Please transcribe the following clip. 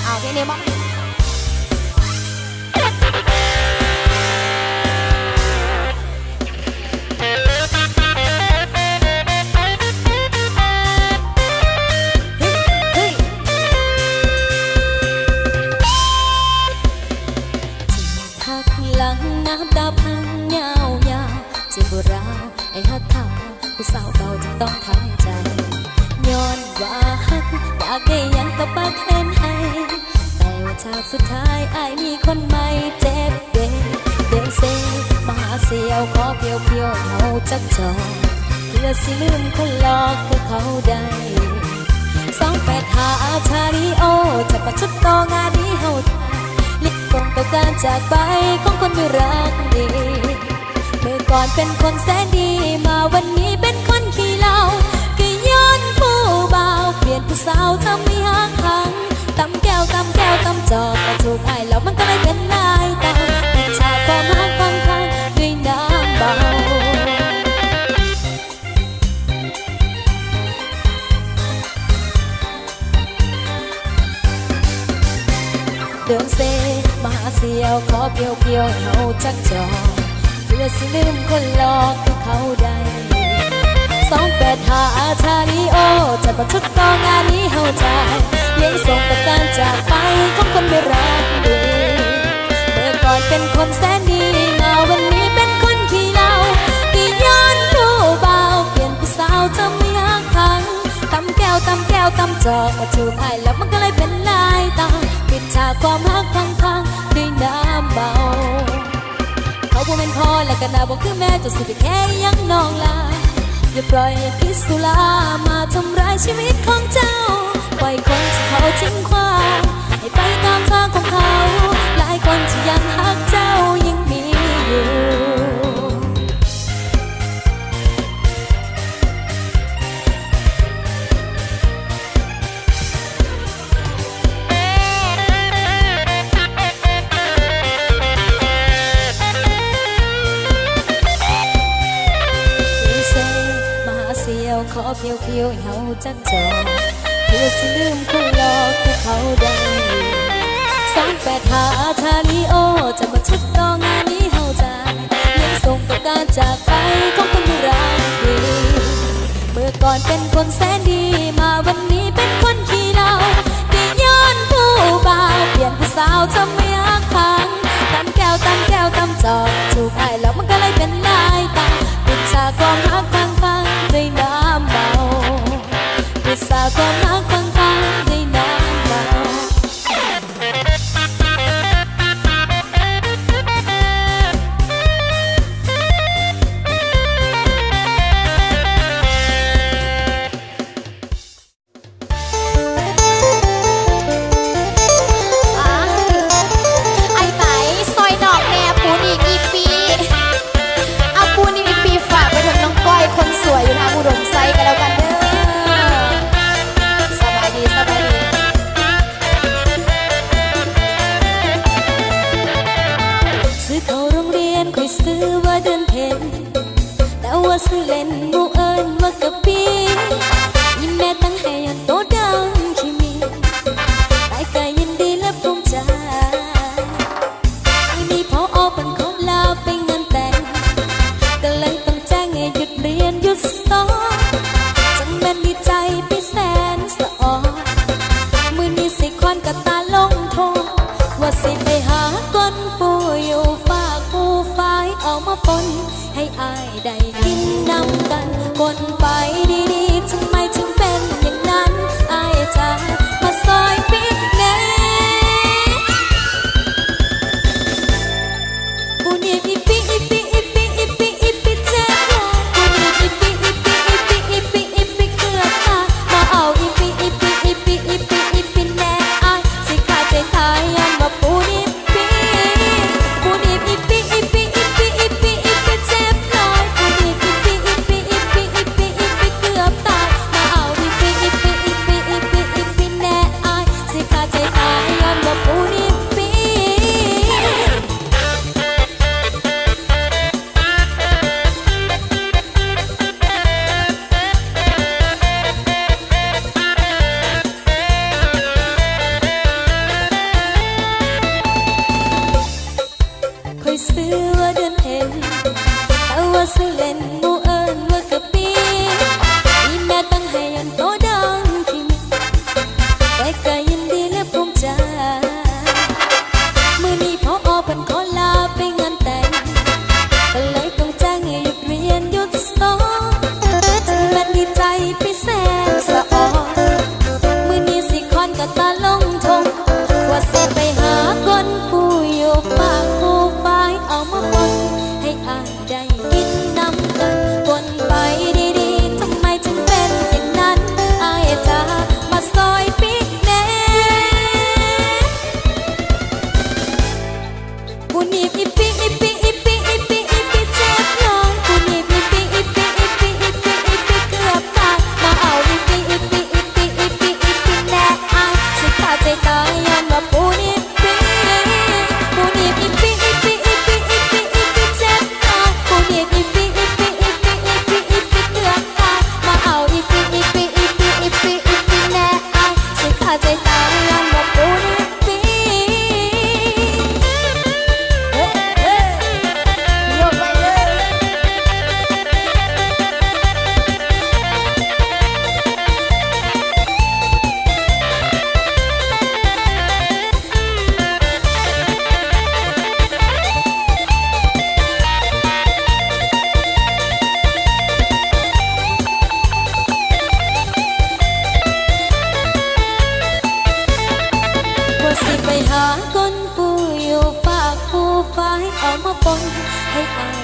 เอาเพลงนี้มั้งน้ำตาพังยาวยาวเจ็บราวไอ้ฮักเขาผู้สาวเก่าจึงต้องทำใจย้อนว่าฮักอยากได้ยังกับปากแทนให้แต่ว่าฉากสุดท้ายไอ้มีคนใหม่เจ็บเดินเซมาหาเสียวขอเพียวเอาจักจอเพื่อสิลืมคนหลอกคือเขาได้285ชาลีโอจะประชดต่องานนี้เฮาลิบคงต่อการจากไปของคนไม่รักดีเมื่อก่อนเป็นคนแสนดีมาวันนี้เป็นคนขี้เหล้าก็ย้อนผู้บ่าวเปลี่ยนผู้สาวทำให้ห่างหังตำแก้วตำจอกมาถูกไอ้แล้วมันก็เลยเป็นนายตาปิดฉากความรักพังด้วยน้ำเบาเดินเซมาหาเสียวขอเพียวเอาจักจอเพื่อสิลืมคนหลอกคือเขาได้285ชาลีโอจะประชดต่องานนี้เฮาใจยังส่งกับการจากไปของคนไม่รักดีเมื่อก่อนเป็นคนแสนดีมาวันนี้เป็นคนขี้เหล้าที่ย้อนผู้บ่าวเปลี่ยนผู้สาวทำไม่ฮักพังตำแก้วตำจอกมาถูกไอ้แล้วมันก็เลยเป็นลายตาปิดฉากความรักพังด้วยน้ำเบาเขาบ่เป็นพ่อและกันนาบอกคือแม่จะสิไปแค่ยังน้องลาอย่าปล่อยให้พิษสุรามาทำร้ายชีวิตของเจ้าปล่อยคนที่เขาทิ้งความให้ไปตามทางของเขาหลายคนที่ยังหักเจ้ายังมีอยู่ขอเพียวเฮาจักจอเพื่อสิลืมคนหลอกที่เขาได้285ชาลีโอจะมาชุดต่องานนี้เฮาใจยังส่งต่อการจากไปของคนที่รักดีเมื่อก่อนเป็นคนแสนดีมาวันนี้เป็นคนขี้เหล้าที่ย้อนผู้บ่าวเปลี่ยนผู้สาวทำไม่ฮักพังตำแก้วตำจอกถูกไอ้แล้วมันก็เลยเป็นลายตาปิดฉากความรักพังด้วยน้ำเบาปิดฉากความรักพังด้วยน้ำเบา หาคนผู้อยู่ฝากผู้ฟ้ายเอามาปนให้อาย